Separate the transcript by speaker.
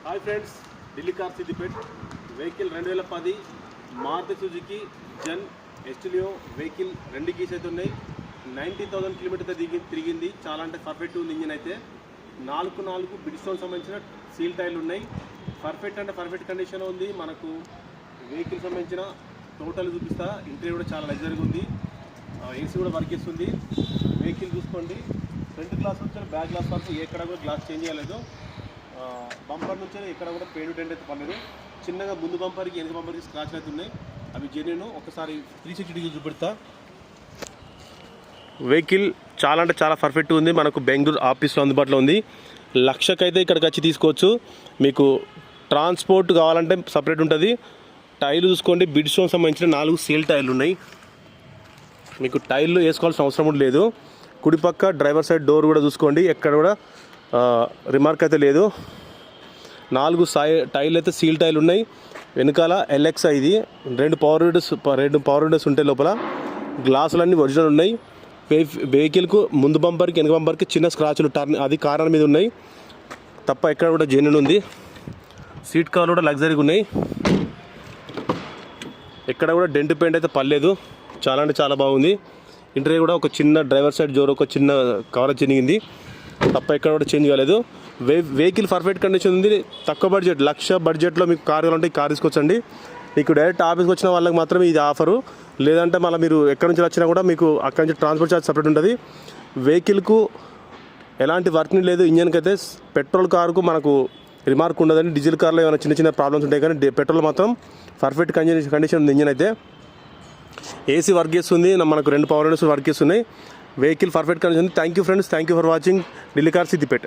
Speaker 1: Hi friends, Delhi car Siddipet vehicle 2010 Maruti Suzuki Zen Estilo vehicle 2 keys అయితే ఉన్నాయి. 90,000 kilometre తిరిగింది. చాలా అంటే పర్ఫెక్ట్ ఉంది. ఇంజిన్ అయితే 4 బిడ్స్టోన్ సంబంధించిన సీల్ టైర్లు ఉన్నాయి. పర్ఫెక్ట్ అంటే పర్ఫెక్ట్ కండిషన్ ఉంది. మనకు వెహికల్ సంబంధించిన టోటల్ చూపిస్తా. ఇంటీరియర్ కూడా చాలా లగ్జరీగా ఉంది. ఏసీ కూడా వర్క్ చేస్తుంది. వెహికల్ చూసుకోండి, ఫ్రంట్ గ్లాస్ నుంచి బ్యాక్ గ్లాస్ వరకు ఎక్కడ కూడా గ్లాస్ చేంజ్ చేయలేదు. బంపర్ నుంచి ఎక్కడ కూడా పెయింట్ డెంట్ అయితే పడలేదు. చిన్నగా ముందు బంపర్కి వెనక బంపర్కి స్క్రాచ్లు అయితే ఉన్నాయి. అవి జెన్యూన్. ఒకసారి 360 డిగ్రీ చూపెడతా. వెహికల్ చాలా అంటే చాలా పర్ఫెక్ట్ ఉంది. మనకు బెంగళూరు ఆఫీస్లో అందుబాటులో ఉంది. లక్షకైతే ఇక్కడికి వచ్చి తీసుకోవచ్చు. మీకు ట్రాన్స్పోర్ట్ కావాలంటే సపరేట్ ఉంటుంది. టైర్లు చూసుకోండి, బిడ్స్టోన్ సంబంధించిన 4 సీల్ టైర్లు ఉన్నాయి. మీకు టైర్లు వేసుకోవాల్సిన అవసరం లేదు. కుడిపక్క డ్రైవర్ సైడ్ డోర్ కూడా చూసుకోండి, ఎక్కడ కూడా రిమార్క్ అయితే లేదు. 4 టైర్లు అయితే సీల్ టైర్లు ఉన్నాయి. వెనకాల ఎల్ఎక్స్ ఇది 2 పవర్ విండోస్ ఉంటాయి. లోపల గ్లాసులన్నీ ఒరిజినల్ ఉన్నాయి. వెహికల్కు ముందు బంపర్కి వెనక బంపర్కి చిన్న స్క్రాచ్లు అది కారణం మీద ఉన్నాయి తప్ప ఎక్కడ కూడా జెన్యూన్ ఉంది. సీట్ కవర్లు కూడా లగ్జరీగా ఉన్నాయి. ఎక్కడ కూడా డెంట్ పెయింట్ అయితే పర్లేదు. చాలా అంటే చాలా బాగుంది. ఇంటీరియర్ కూడా ఒక చిన్న డ్రైవర్ సైడ్ డోర్ ఒక చిన్న కవర్ చినిగింది తప్ప ఎక్కడ కూడా చేంజ్ కాలేదు. వెహికల్ పర్ఫెక్ట్ కండిషన్ ఉంది. తక్కువ బడ్జెట్, 1,00,000 బడ్జెట్లో మీకు కార్ కావాలంటే ఈ కార్ తీసుకొచ్చండి. మీకు డైరెక్ట్ ఆఫీస్కి వచ్చిన వాళ్ళకి మాత్రమే ఇది ఆఫరు. లేదంటే మళ్ళీ మీరు ఎక్కడి నుంచి వచ్చినా కూడా మీకు అక్కడి నుంచి ట్రాన్స్పోర్ట్ ఛార్జ్ సపరేట్ ఉంటుంది. వెహికల్కు ఎలాంటి వర్కింగ్ లేదు. ఇంజన్కి అయితే పెట్రోల్ కారుకు మనకు రిమార్క్ ఉండదండి. డీజిల్ కార్లో ఏమైనా చిన్న ప్రాబ్లమ్స్ ఉంటాయి, కానీ పెట్రోల్ మాత్రం పర్ఫెక్ట్ కండిషన్ ఉంది. ఇంజన్ అయితే ఏసీ వర్క్ చేస్తుంది. మనకు 2 పవర్ విండోస్ వర్క్ చేస్తున్నాయి. వెహికల్ పర్ఫెక్ట్ కండిషన్ ఉంది. Thank you friends, thank you for watching Delhi car Siddipet.